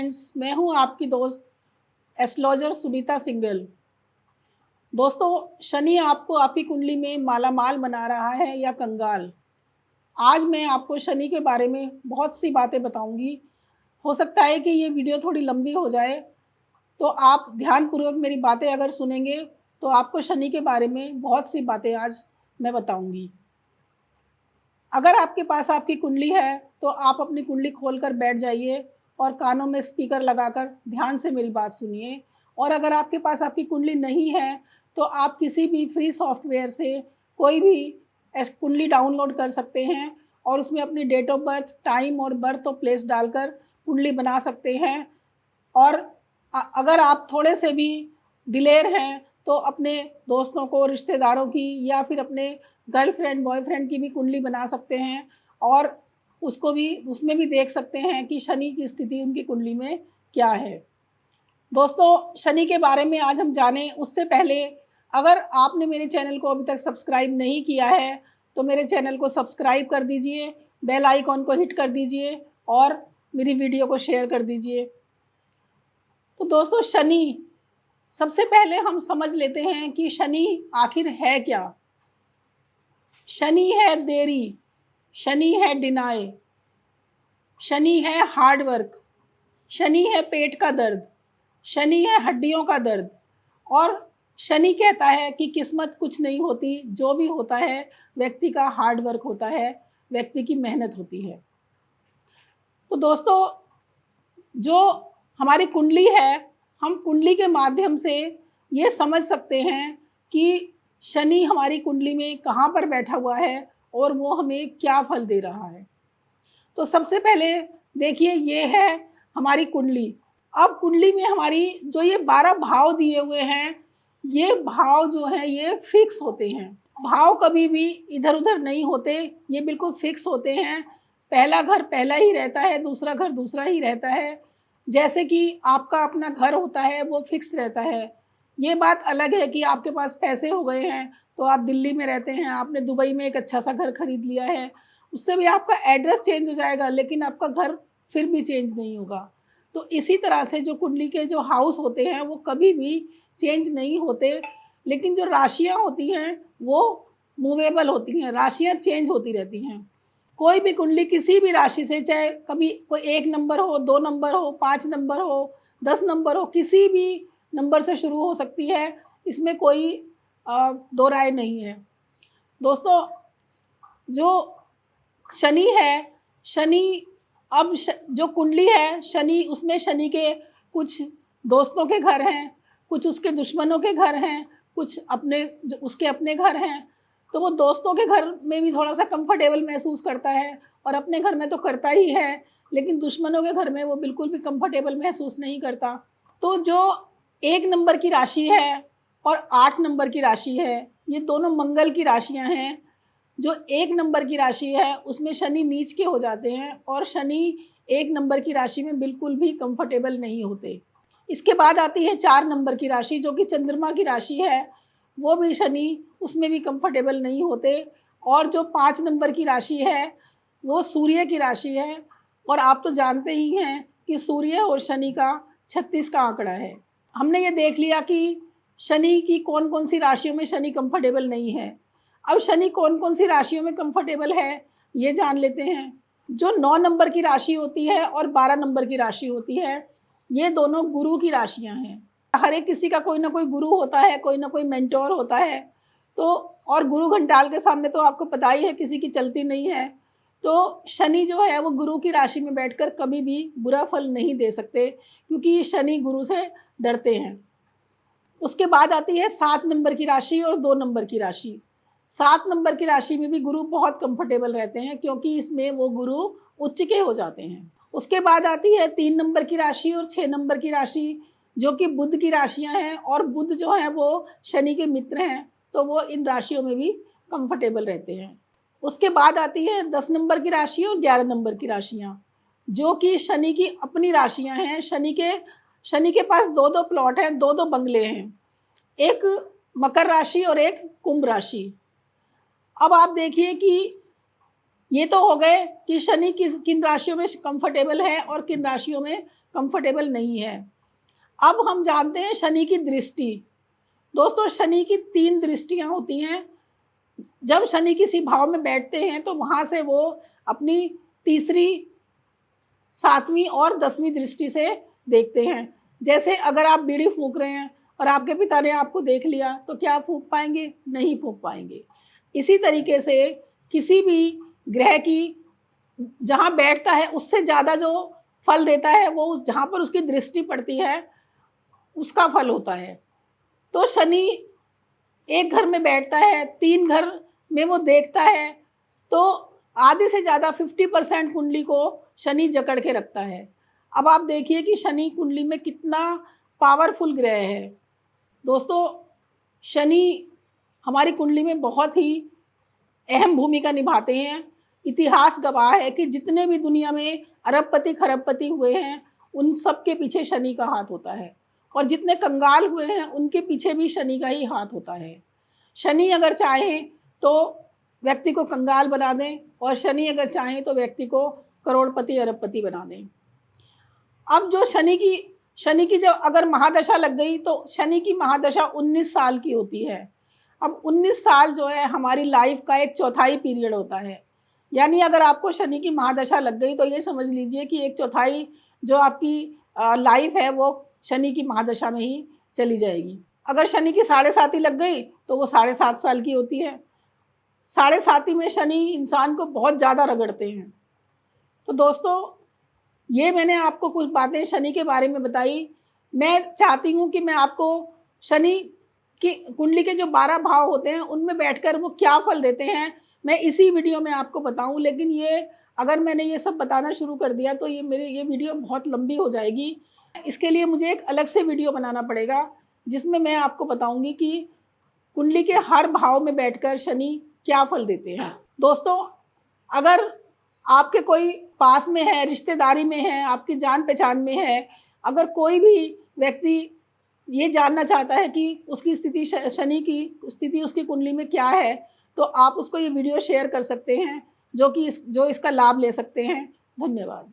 Friends, मैं हूं आपकी दोस्त एस्ट्रोलॉजर सुनीता सिंगल। दोस्तों, शनि आपको आपकी कुंडली में मालामाल बना रहा है या कंगाल। आज मैं आपको शनि के बारे में बहुत सी बातें बताऊंगी। हो सकता है कि ये वीडियो थोड़ी लंबी हो जाए, तो आप ध्यानपूर्वक मेरी बातें अगर सुनेंगे तो आपको शनि के बारे में बहुत सी बातें आज मैं बताऊंगी। अगर आपके पास आपकी कुंडली है तो आप अपनी कुंडली खोलकर बैठ जाइए और कानों में स्पीकर लगाकर ध्यान से मेरी बात सुनिए। और अगर आपके पास आपकी कुंडली नहीं है तो आप किसी भी फ्री सॉफ्टवेयर से कोई भी कुंडली डाउनलोड कर सकते हैं और उसमें अपनी डेट ऑफ बर्थ, टाइम और बर्थ और प्लेस डालकर कुंडली बना सकते हैं। और अगर आप थोड़े से भी दिलेर हैं तो अपने दोस्तों को, रिश्तेदारों की या फिर अपने गर्लफ्रेंड बॉयफ्रेंड की भी कुंडली बना सकते हैं और उसको भी, उसमें भी देख सकते हैं कि शनि की स्थिति उनकी कुंडली में क्या है। दोस्तों, शनि के बारे में आज हम जानें उससे पहले अगर आपने मेरे चैनल को अभी तक सब्सक्राइब नहीं किया है तो मेरे चैनल को सब्सक्राइब कर दीजिए, बेल आइकॉन को हिट कर दीजिए और मेरी वीडियो को शेयर कर दीजिए। तो दोस्तों, शनि, सबसे पहले हम समझ लेते हैं कि शनि आखिर है क्या। शनि है देरी, शनि है डिनाय, शनि है हार्ड वर्क, शनि है पेट का दर्द, शनि है हड्डियों का दर्द। और शनि कहता है कि किस्मत कुछ नहीं होती, जो भी होता है व्यक्ति का हार्ड वर्क होता है, व्यक्ति की मेहनत होती है। तो दोस्तों, जो हमारी कुंडली है, हम कुंडली के माध्यम से ये समझ सकते हैं कि शनि हमारी कुंडली में कहाँ पर बैठा हुआ है और वो हमें क्या फल दे रहा है। तो सबसे पहले देखिए, ये है हमारी कुंडली। अब कुंडली में हमारी जो ये 12 भाव दिए हुए हैं, ये भाव जो हैं ये फिक्स होते हैं। भाव कभी भी इधर उधर नहीं होते, ये बिल्कुल फिक्स होते हैं। पहला घर पहला ही रहता है, दूसरा घर दूसरा ही रहता है। जैसे कि आपका अपना घर होता है वो फिक्स रहता है। ये बात अलग है कि आपके पास पैसे हो गए हैं तो आप दिल्ली में रहते हैं, आपने दुबई में एक अच्छा सा घर खरीद लिया है, उससे भी आपका एड्रेस चेंज हो जाएगा लेकिन आपका घर फिर भी चेंज नहीं होगा। तो इसी तरह से जो कुंडली के जो हाउस होते हैं वो कभी भी चेंज नहीं होते, लेकिन जो राशियाँ होती हैं वो मूवेबल होती हैं, राशियाँ चेंज होती रहती हैं। कोई भी कुंडली किसी भी राशि से, चाहे कभी कोई 1 नंबर हो, 2 नंबर हो, 5 नंबर हो, 10 नंबर हो, किसी भी नंबर से शुरू हो सकती है, इसमें कोई दो राय नहीं है। दोस्तों, जो शनि है, शनि अब जो कुंडली है शनि, उसमें शनि के कुछ दोस्तों के घर हैं, कुछ उसके दुश्मनों के घर हैं, कुछ अपने उसके अपने घर हैं। तो वो दोस्तों के घर में भी थोड़ा सा कंफर्टेबल महसूस करता है और अपने घर में तो करता ही है, लेकिन दुश्मनों के घर में वो बिल्कुल भी कंफर्टेबल महसूस नहीं करता। तो जो 1 नंबर की राशि है और 8 नंबर की राशि है, ये दोनों मंगल की राशियां हैं। जो 1 नंबर की राशि है उसमें शनि नीच के हो जाते हैं और शनि 1 नंबर की राशि में बिल्कुल भी कंफर्टेबल नहीं होते। इसके बाद आती है 4 नंबर की राशि, जो कि चंद्रमा की राशि है, वो भी शनि उसमें भी कंफर्टेबल नहीं होते। और जो 5 नंबर की राशि है वो सूर्य की राशि है, और आप तो जानते ही हैं कि सूर्य और शनि का 36 का आंकड़ा है। हमने ये देख लिया कि शनि की कौन कौन सी राशियों में शनि कंफर्टेबल नहीं है। अब शनि कौन कौन सी राशियों में कंफर्टेबल है ये जान लेते हैं। जो 9 नंबर की राशि होती है और 12 नंबर की राशि होती है, ये दोनों गुरु की राशियां हैं। हर एक किसी का कोई ना कोई गुरु होता है, कोई ना कोई मेंटोर होता है। तो और गुरु घंटाल के सामने तो आपको पता ही है किसी की चलती नहीं है। तो शनि जो है वो गुरु की राशि में बैठकर कभी भी बुरा फल नहीं दे सकते, क्योंकि शनि गुरु से डरते हैं। उसके बाद आती है 7 नंबर की राशि और 2 नंबर की राशि। 7 नंबर की राशि में भी गुरु बहुत कंफर्टेबल रहते हैं, क्योंकि इसमें वो गुरु उच्च के हो जाते हैं। उसके बाद आती है 3 नंबर की राशि और 6 नंबर की राशि, जो कि बुध की राशियां हैं, और बुध जो है वो शनि के मित्र हैं, तो वो इन राशियों में भी कंफर्टेबल रहते हैं। उसके बाद आती है 10 नंबर की राशि और 11 नंबर की राशियाँ, जो कि शनि की अपनी राशियाँ हैं। शनि के पास 2-2 प्लॉट हैं, 2-2 बंगले हैं, एक मकर राशि और एक कुंभ राशि। अब आप देखिए कि ये तो हो गए कि शनि किन राशियों में कंफर्टेबल है और किन राशियों में कंफर्टेबल नहीं है। अब हम जानते हैं शनि की दृष्टि। दोस्तों, शनि की 3 दृष्टियां होती हैं। जब शनि किसी भाव में बैठते हैं तो वहाँ से वो अपनी तीसरी, 7वीं और 10वीं दृष्टि से देखते हैं। जैसे अगर आप बीड़ी फूंक रहे हैं और आपके पिता ने आपको देख लिया तो क्या आप फूंक पाएंगे? नहीं फूंक पाएंगे। इसी तरीके से किसी भी ग्रह की जहाँ बैठता है उससे ज़्यादा जो फल देता है वो जहाँ पर उसकी दृष्टि पड़ती है उसका फल होता है। तो शनि एक घर में बैठता है, 3 घर में वो देखता है, तो आधे से ज़्यादा 50% कुंडली को शनि जकड़ के रखता है। अब आप देखिए कि शनि कुंडली में कितना पावरफुल ग्रह है। दोस्तों, शनि हमारी कुंडली में बहुत ही अहम भूमिका निभाते हैं। इतिहास गवाह है कि जितने भी दुनिया में अरबपति खरबपति हुए हैं उन सब के पीछे शनि का हाथ होता है, और जितने कंगाल हुए हैं उनके पीछे भी शनि का ही हाथ होता है। शनि अगर चाहें तो व्यक्ति को कंगाल बना दें, और शनि अगर चाहें तो व्यक्ति को करोड़पति अरबपति बना दें। अब जो शनि की जब अगर महादशा लग गई तो शनि की महादशा 19 साल की होती है। अब 19 साल जो है हमारी लाइफ का एक चौथाई पीरियड होता है। यानी अगर आपको शनि की महादशा लग गई तो ये समझ लीजिए कि एक चौथाई जो आपकी लाइफ है वो शनि की महादशा में ही चली जाएगी। अगर शनि की 7.5 लग गई तो वो 7.5 साल की होती है। 7.5 में शनि इंसान को बहुत ज़्यादा रगड़ते हैं। तो दोस्तों, ये मैंने आपको कुछ बातें शनि के बारे में बताई। मैं चाहती हूँ कि मैं आपको शनि की कुंडली के जो 12 भाव होते हैं उनमें बैठकर वो क्या फल देते हैं मैं इसी वीडियो में आपको बताऊं। लेकिन ये अगर मैंने ये सब बताना शुरू कर दिया तो ये वीडियो बहुत लंबी हो जाएगी। इसके लिए मुझे एक अलग से वीडियो बनाना पड़ेगा जिसमें मैं आपको बताऊंगी कि कुंडली के हर भाव में बैठकर शनि क्या फल देते हैं। दोस्तों, अगर आपके कोई पास में है, रिश्तेदारी में है, आपकी जान पहचान में है, अगर कोई भी व्यक्ति ये जानना चाहता है कि उसकी स्थिति, शनि की स्थिति उसकी कुंडली में क्या है, तो आप उसको ये वीडियो शेयर कर सकते हैं जो इसका लाभ ले सकते हैं। धन्यवाद।